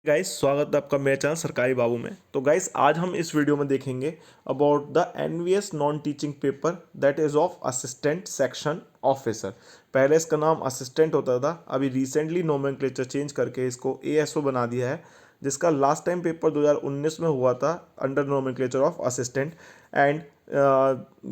Guys, स्वागत है आपका मेरे चैनल सरकारी बाबू में। तो गाइस, आज हम इस वीडियो में देखेंगे about the NVS non teaching paper that is of assistant section officer. पहले इसका नाम असिस्टेंट होता था, अभी रिसेंटली नोमेनक्लेचर चेंज करके इसको एएसओ बना दिया है, जिसका लास्ट टाइम पेपर 2019 में हुआ था under nomenclature of assistant. And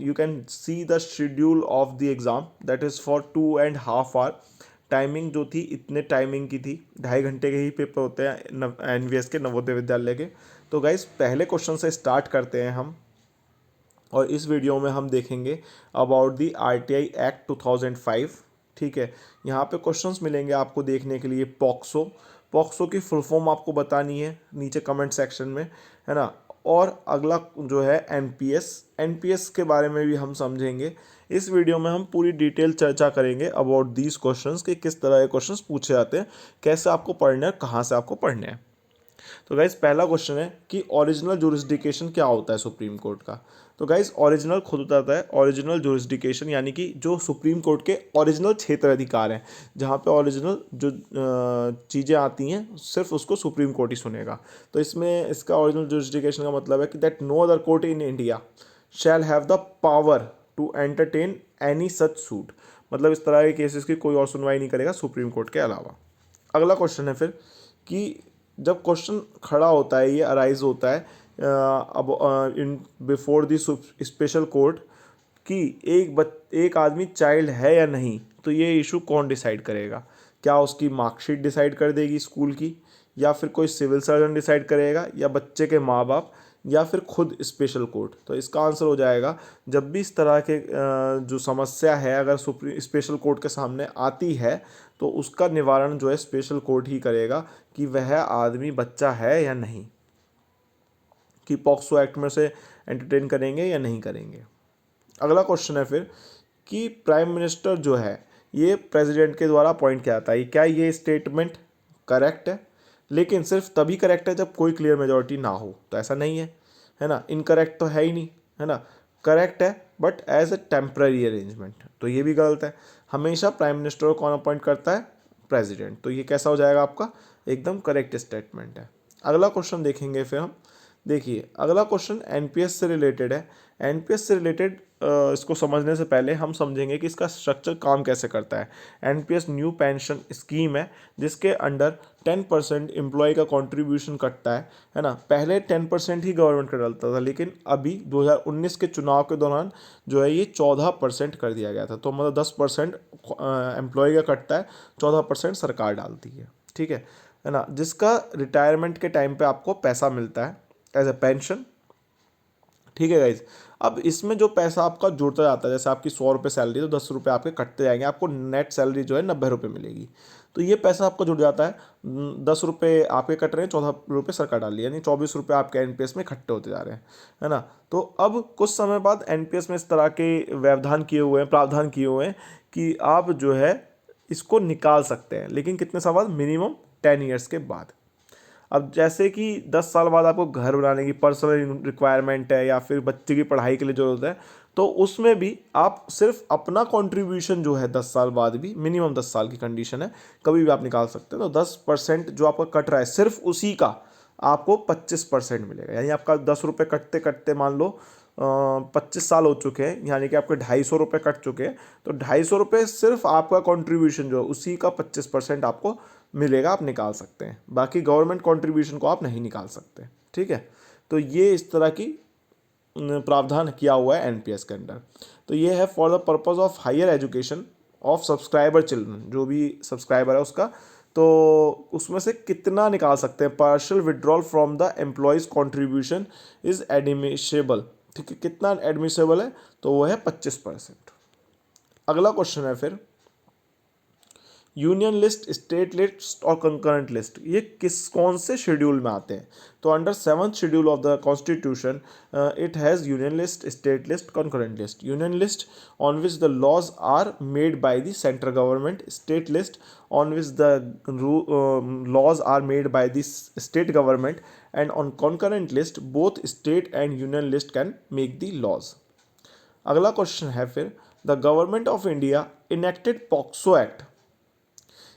you can see the schedule of the exam that is for 2.5 hour. Timing जो थी इतने टाइमिंग की थी, 2.5 घंटे के ही पेपर होते हैं एनवीएस के, नवोदय विद्यालय के। तो गाइस, पहले क्वेश्चन से स्टार्ट करते हैं हम, और इस वीडियो में हम देखेंगे अबाउट दी आरटीआई एक्ट 2005। ठीक है, यहाँ पे क्वेश्चंस मिलेंगे आपको देखने के लिए। पॉक्सो, पॉक्सो की फुल फॉर्म आपको बतानी है नीचे कमेंट सेक्शन में, है ना। और अगला जो है एनपीएस, एनपीएस के बारे में भी हम समझेंगे। इस वीडियो में हम पूरी डिटेल चर्चा करेंगे अबाउट दीज क्वेश्चंस कि किस तरह के क्वेश्चंस पूछे जाते हैं, कैसे आपको पढ़ना है, कहाँ से आपको पढ़ने हैं। तो गाइज, पहला क्वेश्चन है कि ओरिजिनल जुरिस्डिक्शन क्या होता है सुप्रीम कोर्ट का। तो गाइज, ओरिजिनल खुद बताता है, ओरिजिनल जुरिस्डिक्शन यानी कि जो सुप्रीम कोर्ट के ओरिजिनल क्षेत्र अधिकार हैं, जहाँ पे ओरिजिनल जो चीज़ें आती हैं सिर्फ उसको सुप्रीम कोर्ट ही सुनेगा। तो इसमें इसका ओरिजिनल जुरिस्डिक्शन का मतलब है कि that no other court in India shall have the power to entertain any such suit. मतलब इस तरह के केसेस की कोई और सुनवाई नहीं करेगा सुप्रीम कोर्ट के अलावा। अगला क्वेश्चन है फिर कि जब क्वेश्चन खड़ा होता है, ये अराइज होता है अब in before the special court कि एक आदमी चाइल्ड है या नहीं, तो ये इशू कौन डिसाइड करेगा? क्या उसकी मार्कशीट डिसाइड कर देगी स्कूल की, या फिर कोई सिविल सर्जन डिसाइड करेगा, या बच्चे के माँ बाप, या फिर खुद स्पेशल कोर्ट? तो इसका आंसर हो जाएगा, जब भी इस तरह के जो समस्या है अगर स्पेशल कोर्ट के सामने आती है, तो उसका निवारण जो है स्पेशल कोर्ट ही करेगा कि वह आदमी बच्चा है या नहीं, कि पॉक्सो एक्ट में से एंटरटेन करेंगे या नहीं करेंगे। अगला क्वेश्चन है फिर कि प्राइम मिनिस्टर जो है ये प्रेसिडेंट के द्वारा अपॉइंट किया जाता है, क्या ये स्टेटमेंट करेक्ट है? लेकिन सिर्फ तभी करेक्ट है जब कोई क्लियर मेजोरिटी ना हो, तो ऐसा नहीं है ना। इनकरेक्ट तो है ही नहीं, है ना। करेक्ट है but as a temporary arrangement, तो ये भी गलत है। हमेशा प्राइम मिनिस्टर को कौन अपॉइंट करता है? प्रेसिडेंट। तो ये कैसा हो जाएगा आपका? एकदम करेक्ट स्टेटमेंट है। अगला क्वेश्चन देखेंगे फिर हम। देखिए, अगला क्वेश्चन एनपीएस से रिलेटेड है। एनपीएस से रिलेटेड इसको समझने से पहले हम समझेंगे कि इसका स्ट्रक्चर काम कैसे करता है। एनपीएस न्यू पेंशन स्कीम है जिसके अंडर 10% एम्प्लॉय का कंट्रीब्यूशन कटता है ना। पहले 10% ही गवर्नमेंट का डलता था, लेकिन अभी 2019 के चुनाव के दौरान जो है ये 14% कर दिया गया था। तो मतलब 10% एम्प्लॉय का कटता है, 14% सरकार डालती है। ठीक है ना। जिसका रिटायरमेंट के टाइम पे आपको पैसा मिलता है एज ए पेंशन। ठीक है गाइज, अब इसमें जो पैसा आपका जुड़ता जाता है, जैसे आपकी 100 रुपये सैलरी, तो 10 रुपये आपके कटते जाएंगे, आपको नेट सैलरी जो है 90 रुपये मिलेगी। तो ये पैसा आपका जुड़ जाता है। 10 रुपये आपके कट रहे हैं, 14 रुपये सरकार डाल रही है, यानी 24 रुपये आपके एनपीएस में इकट्ठे होते जा रहे हैं, है ना। तो अब कुछ समय बाद एनपीएस में इस तरह के व्यवधान किए हुए हैं, प्रावधान किए हुए हैं कि आप जो है इसको निकाल सकते हैं, लेकिन कितने साल बाद? मिनिमम 10 ईयर्स के बाद। अब जैसे कि 10 साल बाद आपको घर बनाने की पर्सनल रिक्वायरमेंट है, या फिर बच्चे की पढ़ाई के लिए ज़रूरत है, तो उसमें भी आप सिर्फ अपना कंट्रीब्यूशन जो है 10 साल बाद भी, मिनिमम 10 साल की कंडीशन है, कभी भी आप निकाल सकते हैं। तो 10% जो आपका कट रहा है सिर्फ उसी का आपको 25% मिलेगा। यानी आपका 10 रुपये कटते कटते मान लो 25 साल हो चुके हैं, यानी कि आपके 250 रुपये कट चुके हैं। तो 250 रुपये सिर्फ आपका कंट्रीब्यूशन जो है उसी का 25% आपको मिलेगा, आप निकाल सकते हैं। बाकी गवर्नमेंट कंट्रीब्यूशन को आप नहीं निकाल सकते। ठीक है, तो ये इस तरह की प्रावधान किया हुआ है एनपीएस के अंदर। तो ये है for the purpose of higher education of subscriber children, जो भी सब्सक्राइबर है उसका, तो उसमें से कितना निकाल सकते हैं? Partial withdrawal from the employees contribution is admissible. ठीक है, कितना एडमिशेबल है? तो वो है 25%। अगला क्वेश्चन है फिर यूनियन लिस्ट, स्टेट लिस्ट और कंकरेंट लिस्ट, ये कौन से शेड्यूल में आते हैं? तो under 7th schedule of the constitution it has union list, state list, concurrent list. Union list on which the laws are made by the central government, state list on which the laws are made by the state government, and on concurrent list both state and union list can make the laws. अगला question है फिर the government of India enacted POCSO act,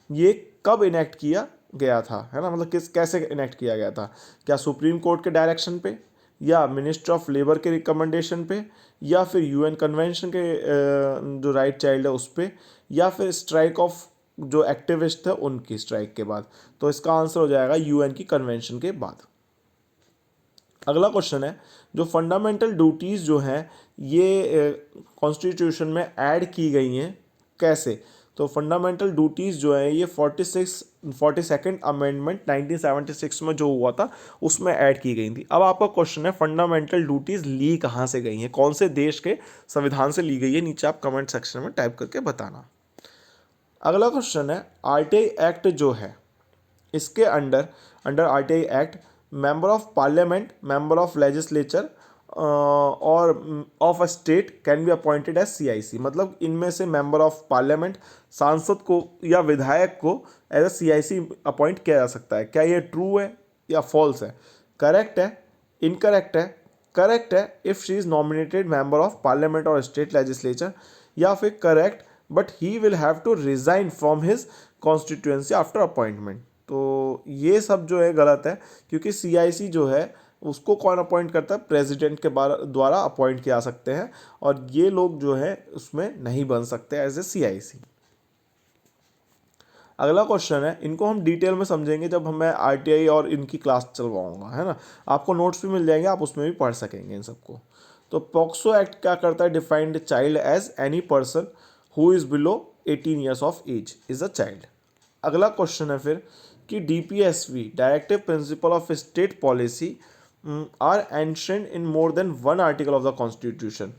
ये कब enact किया गया था, है ना, मतलब कैसे इनेक्ट किया गया था, क्या सुप्रीम कोर्ट के डायरेक्शन पे, या मिनिस्टर ऑफ लेबर के रिकमेंडेशन पे, या फिर यूएन कन्वेंशन के जो राइट चाइल्ड है उस पे, या फिर स्ट्राइक ऑफ जो एक्टिविस्ट थे उनकी स्ट्राइक के बाद। तो इसका आंसर हो जाएगा यूएन की कन्वेंशन के बाद। अगला क्वेश्चन है, जो फंडामेंटल ड्यूटीज़ जो हैं ये कॉन्स्टिट्यूशन में ऐड की गई हैं कैसे। तो फंडामेंटल ड्यूटीज़ जो हैं ये 42nd अमेंडमेंट 1976 में जो हुआ था उसमें ऐड की गई थी। अब आपका क्वेश्चन है फंडामेंटल ड्यूटीज़ ली कहाँ से गई हैं, कौन से देश के संविधान से ली गई है, नीचे आप कमेंट सेक्शन में टाइप करके बताना। अगला क्वेश्चन है, आरटीआई एक्ट जो है इसके under RTI act member of parliament, member of legislature और of a state can be appointed as CIC. मतलब इनमें से मेंबर ऑफ पार्लियामेंट, सांसद को या विधायक को एज ए सीआईसी अपॉइंट किया जा सकता है। क्या ये ट्रू है या फॉल्स है, करेक्ट है, इनकरेक्ट है, करेक्ट है if she is nominated member of parliament और स्टेट लेजिस्लेचर, या फिर correct but he will have to resign from his constituency after appointment. तो ये सब जो है गलत है, क्योंकि सीआईसी जो है उसको कौन अपॉइंट करता है, प्रेसिडेंट के द्वारा अपॉइंट किया सकते हैं, और ये लोग जो है उसमें नहीं बन सकते एज ए सीआईसी। अगला क्वेश्चन है, इनको हम डिटेल में समझेंगे जब मैं आरटीआई और इनकी क्लास चलवाऊंगा, है ना। आपको नोट्स भी मिल जाएंगे, आप उसमें भी पढ़ सकेंगे इन सबको। तो पॉक्सो एक्ट क्या करता है, defined child as any person who is below 18 years of age is a child. अगला क्वेश्चन है फिर कि DPSV directive principle of state policy are enshrined in more than one article of the constitution.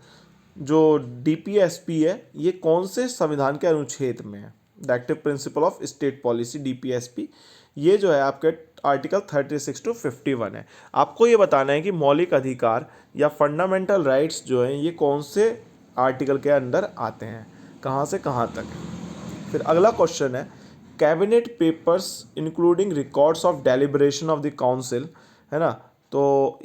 जो DPSP है ये कौन से संविधान के अनुच्छेद में है, directive principle of state policy DPSP, ये जो है आपके आर्टिकल 36 to 51 है। आपको ये बताना है कि मौलिक अधिकार या फंडामेंटल राइट्स जो हैं ये कौन से आर्टिकल के अंदर आते हैं, कहाँ से कहाँ तक। फिर अगला क्वेश्चन है, cabinet papers including records of deliberation of the council, है ना, तो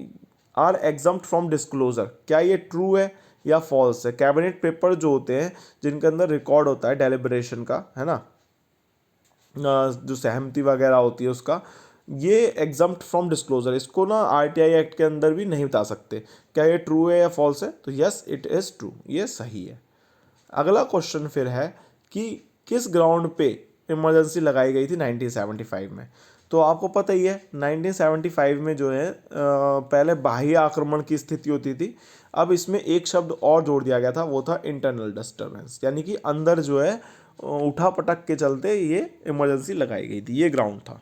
आर एग्जम्प्ट फ्रॉम डिस्क्लोजर। क्या ये ट्रू है या फॉल्स है। कैबिनेट पेपर जो होते हैं जिनके अंदर रिकॉर्ड होता है डेलिब्रेशन का, है ना, जो सहमति वगैरह होती है उसका, ये एग्जम्प्ट फ्रॉम डिस्क्लोजर, इसको ना आरटीआई एक्ट के अंदर भी नहीं बता सकते। क्या ये ट्रू है या फॉल्स है, तो यस इट इज़ ट्रू, ये सही है। अगला क्वेश्चन फिर है कि किस ग्राउंड पे इमरजेंसी लगाई गई थी 1975 में। तो आपको पता ही है 1975 में जो है पहले बाह्य आक्रमण की स्थिति होती थी, अब इसमें एक शब्द और जोड़ दिया गया था, वो था इंटरनल डिस्टर्बेंस, यानी कि अंदर जो है उठा पटक के चलते ये इमरजेंसी लगाई गई थी, ये ग्राउंड था।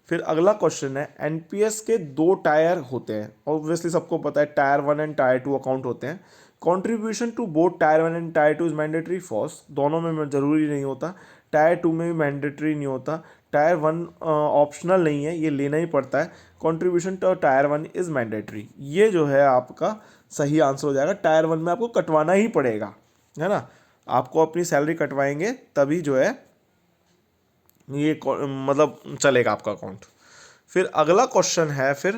फिर अगला क्वेश्चन है, एनपीएस के 2 टायर होते हैं, ऑब्वियसली सबको पता है, टायर 1 एंड टायर 2 अकाउंट होते हैं। Contribution to both tier 1 and tier 2 is mandatory, false, दोनों में जरूरी नहीं होता, टायर 2 में भी मैंडेटरी नहीं होता, टायर 1 ऑप्शनल नहीं है, ये लेना ही पड़ता है, contribution to tier 1 is mandatory. ये जो है आपका सही आंसर हो जाएगा, टायर 1 में आपको कटवाना ही पड़ेगा, है ना, आपको अपनी सैलरी कटवाएंगे तभी जो है ये मतलब चलेगा आपका अकाउंट। फिर अगला क्वेश्चन है फिर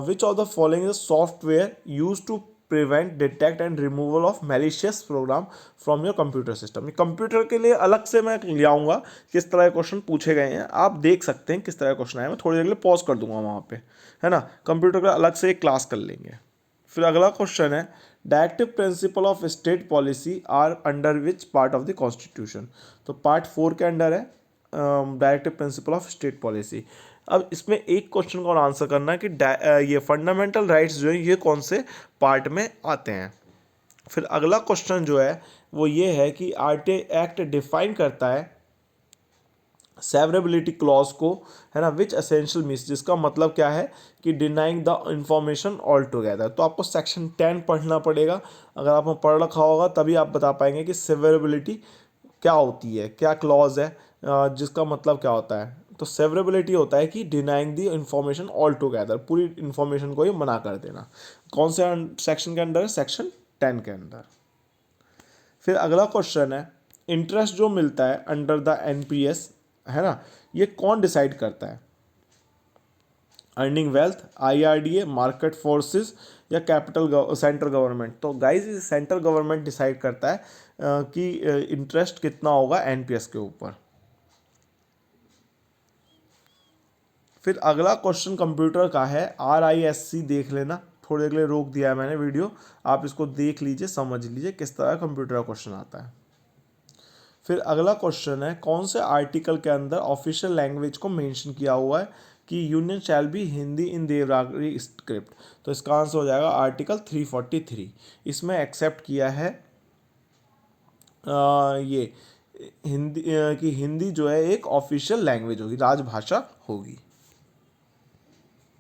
which of the following is software use to prevent, detect and removal of malicious program from your computer system. Computer के लिए अलग से मैं ले आऊँगा किस तरह के क्वेश्चन पूछे गए हैं, आप देख सकते हैं किस तरह का क्वेश्चन आया, मैं थोड़ी देर के लिए पॉज कर दूंगा वहाँ पे, है ना, कंप्यूटर का अलग से एक क्लास कर लेंगे। फिर अगला क्वेश्चन है, directive principle of state policy are under which part of the constitution. तो पार्ट 4 के अंडर है directive principle of state policy. अब इसमें एक क्वेश्चन का और आंसर करना है कि ये फंडामेंटल राइट्स जो है ये कौन से पार्ट में आते हैं। फिर अगला क्वेश्चन जो है वो ये है कि आरटीआई एक्ट डिफाइन करता है सेवरेबिलिटी क्लॉज को, है ना, विच एसेंशियल मीन्स, जिसका मतलब क्या है कि denying the information all together. तो आपको सेक्शन 10 पढ़ना पड़ेगा, अगर आपने पढ़ रखा होगा तभी आप बता पाएंगे कि सेवरेबिलिटी क्या होती है, क्या क्लॉज है, जिसका मतलब क्या होता है। तो सेवरेबिलिटी होता है कि denying the information all together, पूरी इंफॉर्मेशन को ही मना कर देना। कौन से सेक्शन के अंदर है, सेक्शन 10 के अंदर। फिर अगला क्वेश्चन है, इंटरेस्ट जो मिलता है अंडर द एनपीएस, है ना, ये कौन डिसाइड करता है, earning wealth, IRDA, market forces या कैपिटल सेंट्रल गवर्नमेंट। तो गाइस सेंट्रल गवर्नमेंट डिसाइड करता है कि इंटरेस्ट कितना होगा एनपीएस के ऊपर। फिर अगला क्वेश्चन कंप्यूटर का है, RISC देख लेना, थोड़ी देर के लिए रोक दिया है मैंने वीडियो, आप इसको देख लीजिए, समझ लीजिए किस तरह कंप्यूटर का क्वेश्चन आता है। फिर अगला क्वेश्चन है, कौन से आर्टिकल के अंदर ऑफिशियल लैंग्वेज को मेंशन किया हुआ है कि union shall be Hindi in Devanagari script. तो इसका आंसर हो जाएगा आर्टिकल 343। इसमें एक्सेप्ट किया है ये हिंदी कि हिंदी जो है एक ऑफिशियल लैंग्वेज होगी, राजभाषा होगी।